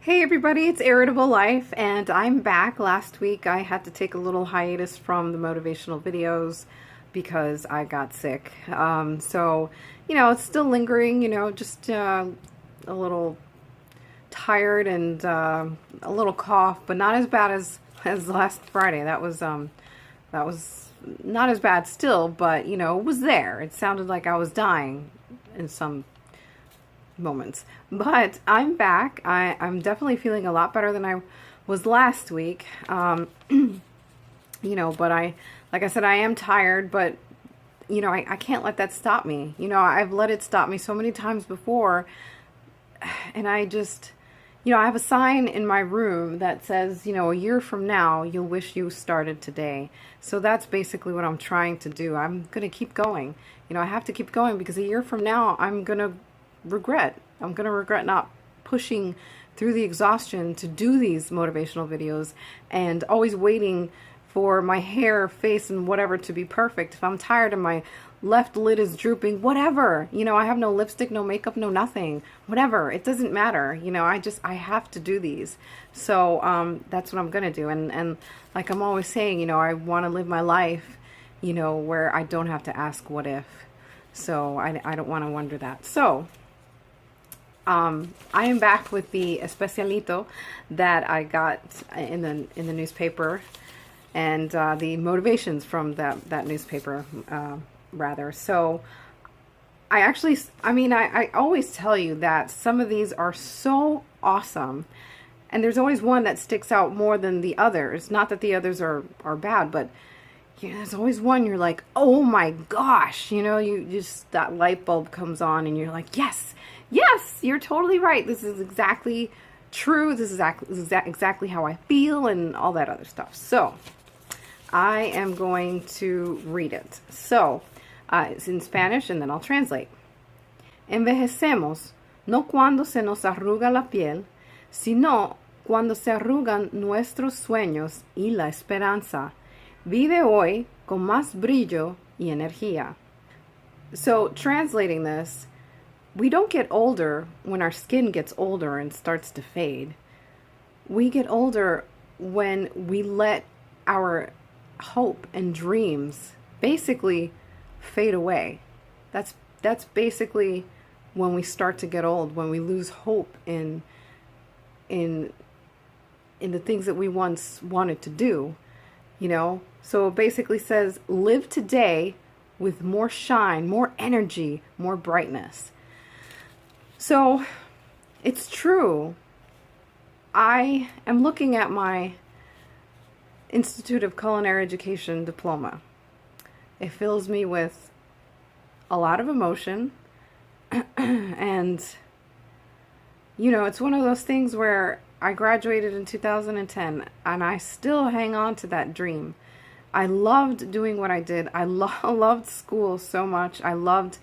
Hey everybody, it's Irritable Life, and I'm back. Last week I had to take a little hiatus from the motivational videos because I got sick. It's still lingering, just a little tired and a little cough, but not as bad as last Friday. That was not as bad still, but it was there. It sounded like I was dying in some moments. But I'm back. I'm definitely feeling a lot better than I was last week. But like I said, I am tired, but I can't let that stop me. I've let it stop me so many times before. And I just, I have a sign in my room that says, a year from now, you'll wish you started today. So that's basically what I'm trying to do. I'm going to keep going. I have to keep going because a year from now, I'm going to regret not pushing through the exhaustion to do these motivational videos and always waiting for my hair, face, and whatever to be perfect. If I'm tired and my left lid is drooping, whatever, I have no lipstick, no makeup, no nothing, whatever, it doesn't matter. I have to do these. So that's what I'm gonna do. And like I'm always saying, I want to live my life, where I don't have to ask what if. So I don't want to wonder that. So I am back with the especialito that I got in the newspaper, and the motivations from that newspaper, rather. So I always tell you that some of these are so awesome, and there's always one that sticks out more than the others. Not that the others are bad, but there's always one you're like, oh my gosh, you just, that light bulb comes on and you're like, yes, you're totally right. This is exactly true. This is exactly how I feel and all that other stuff. So I am going to read it. So it's in Spanish and then I'll translate. Envejecemos no cuando se nos arruga la piel, sino cuando se arrugan nuestros sueños y la esperanza. Vive hoy con más brillo y energía. So, translating this, we don't get older when our skin gets older and starts to fade. We get older when we let our hope and dreams basically fade away. That's basically when we start to get old, when we lose hope in the things that we once wanted to do. So it basically says, live today with more shine, more energy, more brightness. So it's true. I am looking at my Institute of Culinary Education diploma. It fills me with a lot of emotion. And, it's one of those things where I graduated in 2010 and I still hang on to that dream. I loved doing what I did. I loved school so much. I loved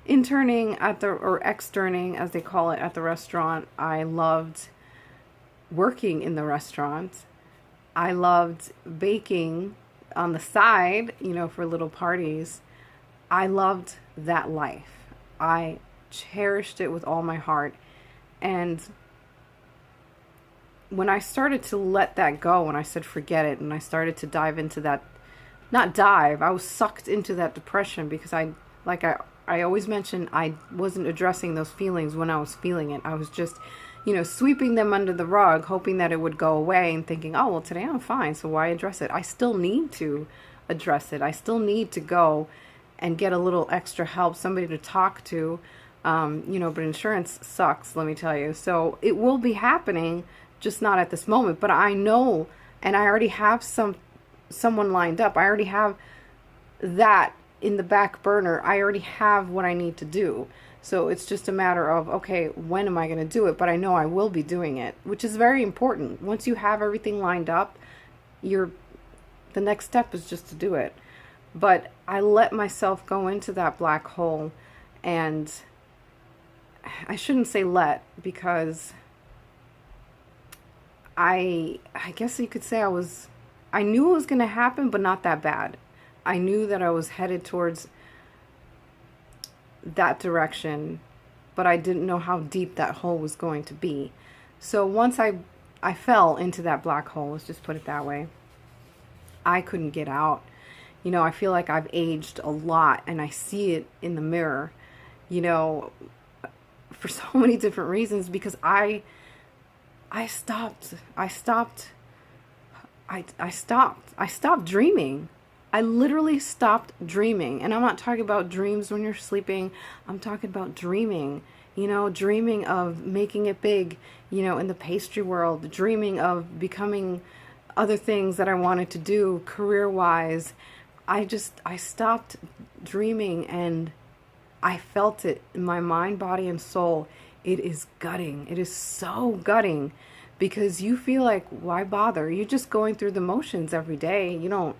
interning or externing, as they call it, at the restaurant. I loved working in the restaurant. I loved baking on the side, for little parties. I loved that life. I cherished it with all my heart. And when I started to let that go, when I said forget it, and I started to dive into that, I was sucked into that depression because I always mention, I wasn't addressing those feelings when I was feeling it. I was just, sweeping them under the rug, hoping that it would go away and thinking, oh, well, today I'm fine, so why address it? I still need to address it. I still need to go and get a little extra help, somebody to talk to, but insurance sucks, let me tell you. So it will be happening, just not at this moment. But I know, and I already have someone lined up. I already have that in the back burner. I already have what I need to do. So it's just a matter of, okay, when am I going to do it? But I know I will be doing it, which is very important. Once you have everything lined up, the next step is just to do it. But I let myself go into that black hole, and I shouldn't say let, because I guess you could say I knew it was going to happen, but not that bad. I knew that I was headed towards that direction, but I didn't know how deep that hole was going to be. So once I fell into that black hole, let's just put it that way, I couldn't get out. You know, I feel like I've aged a lot, and I see it in the mirror, you know, for so many different reasons, because I stopped dreaming. I literally stopped dreaming. And I'm not talking about dreams when you're sleeping. I'm talking about dreaming, you know, dreaming of making it big, you know, in the pastry world, dreaming of becoming other things that I wanted to do career-wise. I stopped dreaming, and I felt it in my mind, body, and soul. It is gutting. It is so gutting, because you feel like, why bother? You're just going through the motions every day. You don't,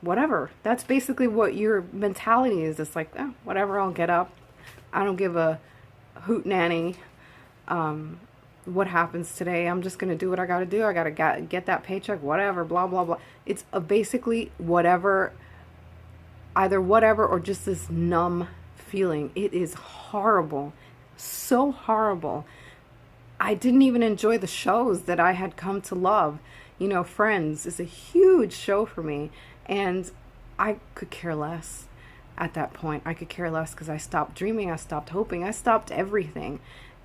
whatever. That's basically what your mentality is. It's like, oh, whatever, I'll get up. I don't give a hoot nanny what happens today. I'm just going to do what I got to do. I got to get that paycheck, whatever, blah, blah, blah. It's basically whatever, either whatever or just this numb feeling. It is horrible. So horrible. I didn't even enjoy the shows that I had come to love. You know, Friends is a huge show for me, and I could care less at that point. I could care less because I stopped dreaming, I stopped hoping, I stopped everything.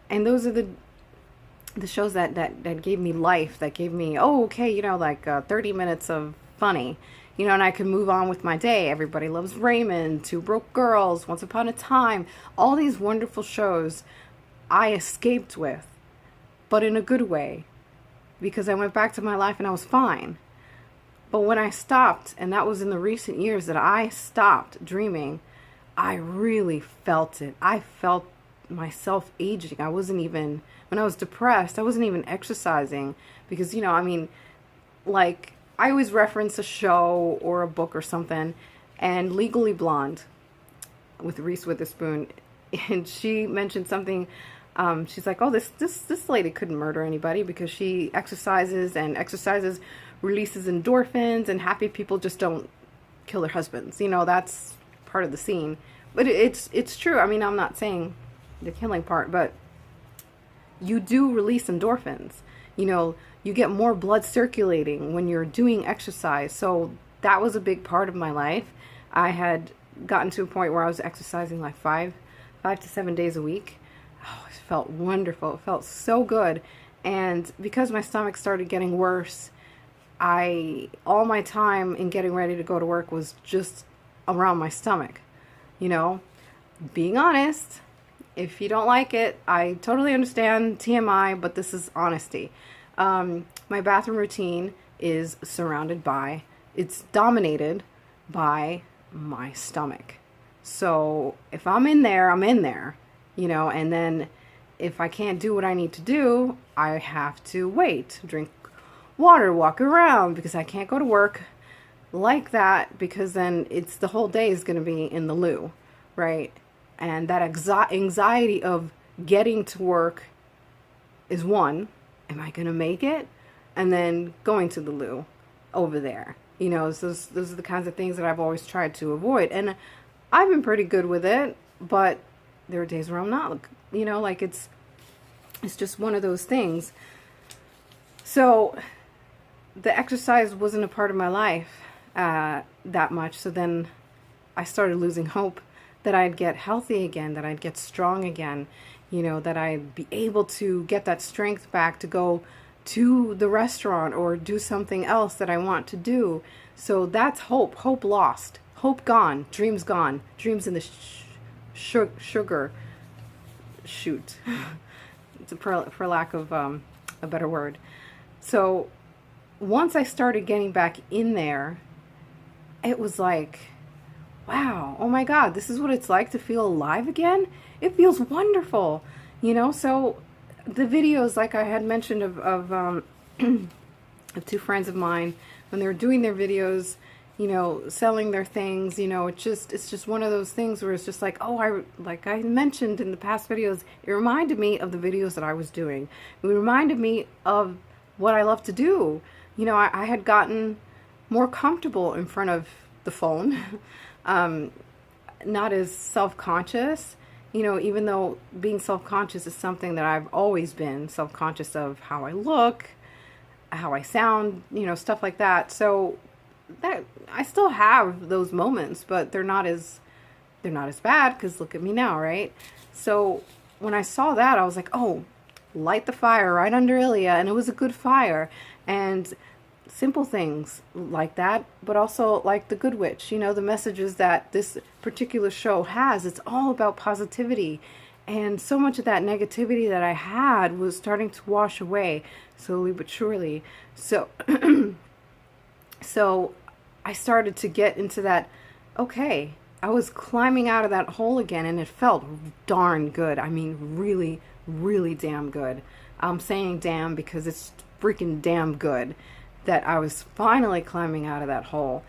And those are the shows that gave me life, that gave me, oh, okay, you know, like 30 minutes of funny, you know, and I could move on with my day. Everybody Loves Raymond, Two Broke Girls, Once Upon a Time, all these wonderful shows I escaped with, but in a good way, because I went back to my life and I was fine. But when I stopped, and that was in the recent years that I stopped dreaming, I really felt it. I felt myself aging. I wasn't even, when I was depressed, I wasn't even exercising, because, you know, I mean, like, I always reference a show or a book or something, and Legally Blonde with Reese Witherspoon, and she mentioned something. She's like, oh, this lady couldn't murder anybody because she exercises, and exercises releases endorphins, and happy people just don't kill their husbands. You know, that's part of the scene. But it's true. I mean, I'm not saying the killing part, but you do release endorphins. You know, you get more blood circulating when you're doing exercise. So that was a big part of my life. I had gotten to a point where I was exercising like five to 7 days a week. Oh, it felt wonderful. It felt so good. And because my stomach started getting worse, all my time in getting ready to go to work was just around my stomach. You know, being honest, if you don't like it, I totally understand, TMI, but this is honesty. My bathroom routine is it's dominated by my stomach. So if I'm in there, I'm in there, you know, and then if I can't do what I need to do, I have to wait, drink water, walk around, because I can't go to work like that, because then it's the whole day is going to be in the loo, right? And that anxiety of getting to work is one, am I going to make it? And then going to the loo over there. You know, those are the kinds of things that I've always tried to avoid. And I've been pretty good with it, but there are days where I'm not, you know, like it's just one of those things. So the exercise wasn't a part of my life that much. So then I started losing hope that I'd get healthy again, that I'd get strong again, you know, that I'd be able to get that strength back to go to the restaurant or do something else that I want to do. So that's hope. Hope lost. Hope gone. Dreams gone. Dreams in the sugar chute. It's for lack of a better word. So once I started getting back in there, it was like, wow, oh my God, this is what it's like to feel alive again? It feels wonderful, you know? So the videos, like I had mentioned of two friends of mine, when they were doing their videos, you know, selling their things, you know, it's just one of those things where it's just like, oh, like I mentioned in the past videos, it reminded me of the videos that I was doing. It reminded me of what I love to do. You know, I had gotten more comfortable in front of the phone, not as self-conscious. you know, even though being self-conscious is something that I've always been self-conscious of, how I look, how I sound, you know, stuff like that. So that I still have those moments, but they're not as bad, because look at me now, right? So when I saw that, I was like, oh, light the fire right under Ilya, and it was a good fire. And simple things like that, but also like The Good Witch, you know, the messages that this particular show has, it's all about positivity. And so much of that negativity that I had was starting to wash away slowly but surely. So so I started to get into that, okay, I was climbing out of that hole again, and it felt darn good. I mean, really, really damn good. I'm saying damn because it's freaking damn good that I was finally climbing out of that hole.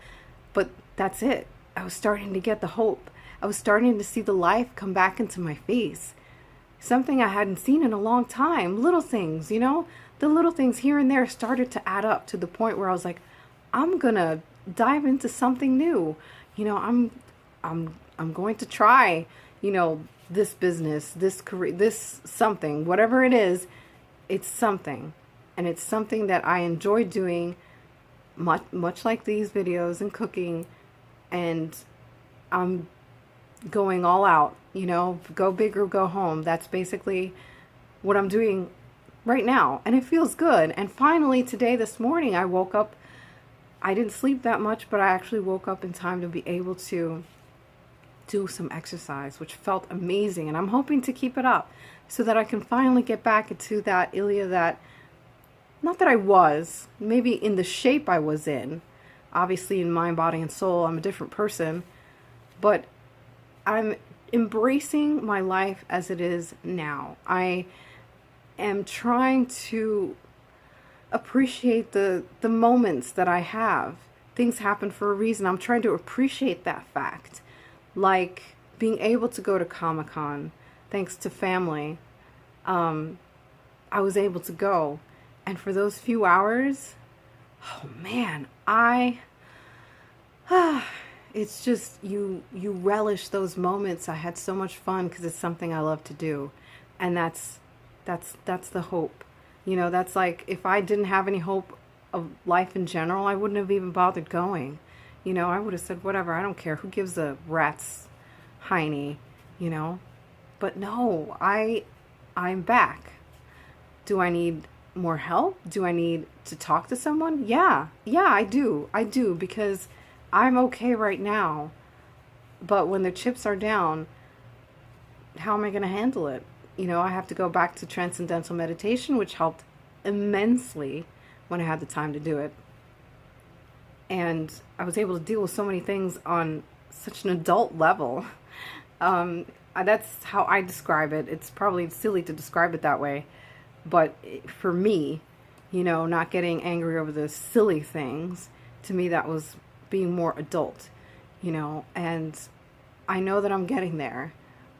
But that's it. I was starting to get the hope. I was starting to see the life come back into my face. Something I hadn't seen in a long time. Little things, you know? The little things here and there started to add up to the point where I was like, I'm gonna dive into something new. You know, I'm going to try, you know, this business, this career, this something, whatever it is, it's something. And it's something that I enjoy doing, much like these videos and cooking. And I'm going all out, you know, go big or go home. That's basically what I'm doing right now. And it feels good. And finally today, this morning, I woke up. I didn't sleep that much, but I actually woke up in time to be able to do some exercise, which felt amazing. And I'm hoping to keep it up so that I can finally get back into that Ilya that, not that I was, maybe in the shape I was in. Obviously in mind, body, and soul, I'm a different person. But I'm embracing my life as it is now. I am trying to appreciate the moments that I have. Things happen for a reason. I'm trying to appreciate that fact. Like being able to go to Comic-Con, thanks to family. I was able to go. And for those few hours, oh man, it's just, you relish those moments. I had so much fun because it's something I love to do. And that's the hope. You know, that's like, if I didn't have any hope of life in general, I wouldn't have even bothered going. You know, I would have said, whatever, I don't care. Who gives a rat's hiney, you know? But no, I'm back. Do I need more help? Do I need to talk to someone? Yeah, I do, because I'm okay right now. But when the chips are down, how am I going to handle it? You know, I have to go back to transcendental meditation, which helped immensely when I had the time to do it. And I was able to deal with so many things on such an adult level. That's how I describe it. It's probably silly to describe it that way. But for me, you know, not getting angry over the silly things, to me that was being more adult, you know. And I know that I'm getting there.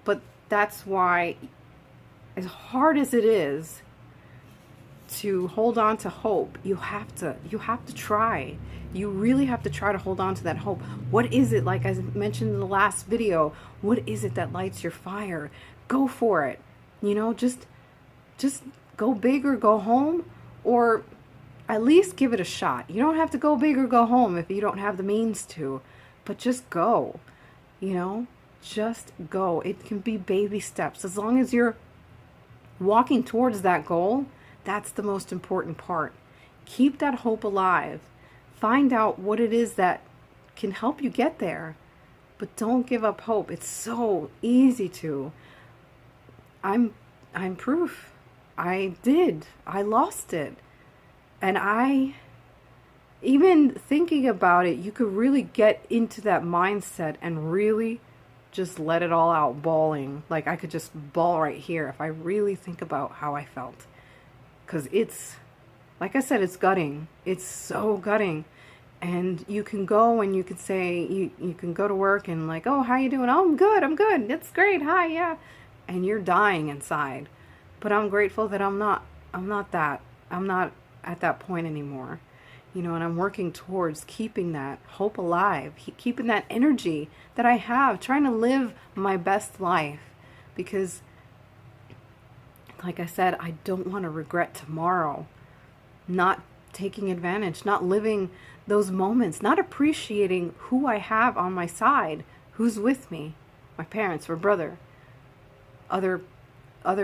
But that's why, as hard as it is to hold on to hope, you have to try. You really have to try to hold on to that hope. What is it, like I mentioned in the last video, what is it that lights your fire? Go for it. You know, just go big or go home, or at least give it a shot. You don't have to go big or go home if you don't have the means to, but just go, you know, just go. It can be baby steps. As long as you're walking towards that goal, that's the most important part. Keep that hope alive. Find out what it is that can help you get there, but don't give up hope. It's so easy to. I'm proof. I lost it. And even thinking about it, you could really get into that mindset and really just let it all out, bawling. Like I could just bawl right here if I really think about how I felt. Because it's, like I said, it's gutting. It's so gutting. And you can go and you could say, you can go to work and like, oh, how you doing? Oh, I'm good. It's great. Hi, yeah. And you're dying inside. But I'm grateful that I'm not at that point anymore. You know, and I'm working towards keeping that hope alive, keeping that energy that I have, trying to live my best life. because, like I said, I don't want to regret tomorrow not taking advantage, not living those moments, not appreciating who I have on my side, who's with me, my parents, my brother, other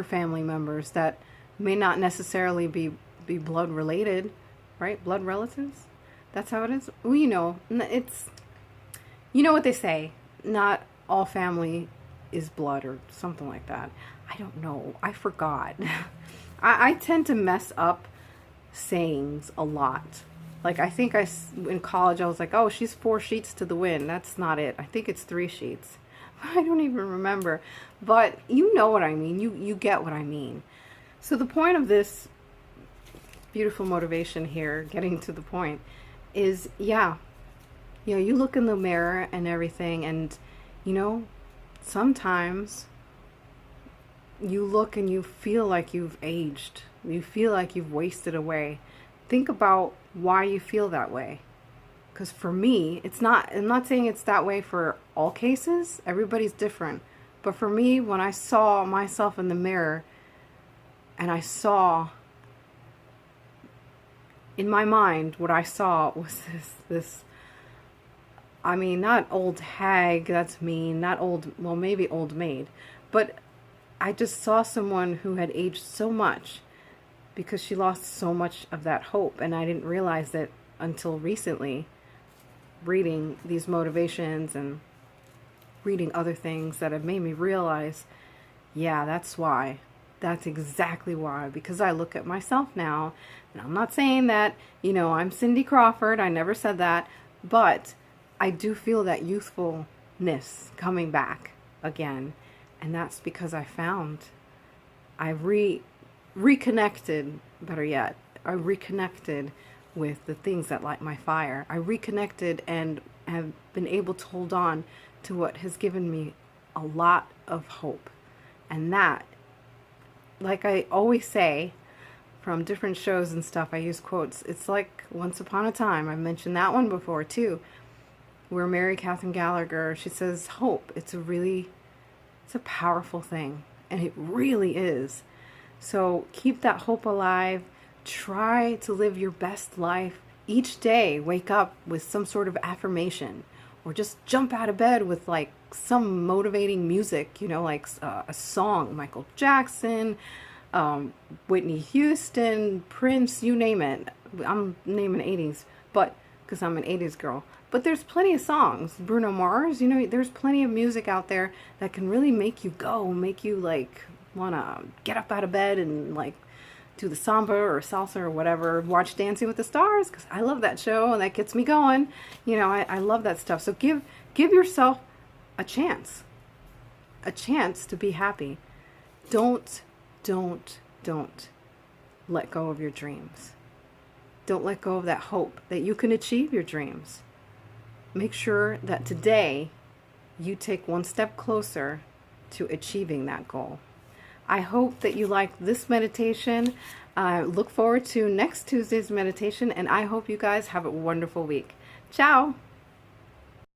family members that may not necessarily be blood related, right? Blood relatives. That's how it is. Well, it's, what they say, not all family is blood or something like that. I don't know. I forgot. I tend to mess up sayings a lot. Like, I think in college, I was like, oh, she's 4 sheets to the wind. That's not it. I think it's 3 sheets. I don't even remember. But you know what I mean. You get what I mean. So the point of this beautiful motivation here, getting to the point, is, you look in the mirror and everything, and, sometimes you look and you feel like you've aged. You feel like you've wasted away. Think about why you feel that way. Because for me, I'm not saying it's that way for all cases. Everybody's different. But for me, when I saw myself in the mirror and I saw, in my mind, what I saw was this, I mean, not old hag, that's mean, not old, well, maybe old maid, but I just saw someone who had aged so much because she lost so much of that hope. And I didn't realize it until recently, reading these motivations and reading other things that have made me realize, that's why. That's exactly why. Because I look at myself now, and I'm not saying that, I'm Cindy Crawford. I never said that. But I do feel that youthfulness coming back again. And that's because I reconnected, better yet, I reconnected with the things that light my fire. I reconnected and have been able to hold on to what has given me a lot of hope. And that, like I always say, from different shows and stuff, I use quotes. It's like Once Upon a Time. I mentioned that one before too, where Mary Catherine Gallagher, she says, hope. It's a powerful thing. And it really is. So keep that hope alive. Try to live your best life each day. Wake up with some sort of affirmation, or just jump out of bed with like some motivating music, like a song, Michael Jackson, Whitney Houston, Prince, you name it. I'm naming 80s, but because I'm an 80s girl. But there's plenty of songs. Bruno Mars, there's plenty of music out there that can really make you go, make you like want to get up out of bed and like do the samba or salsa or whatever, watch Dancing with the Stars, because I love that show and that gets me going. I love that stuff. So give yourself a chance to be happy. Don't let go of your dreams. Don't let go of that hope that you can achieve your dreams. Make sure that today you take one step closer to achieving that goal. I hope that you liked this meditation. Look forward to next Tuesday's meditation, and I hope you guys have a wonderful week. Ciao!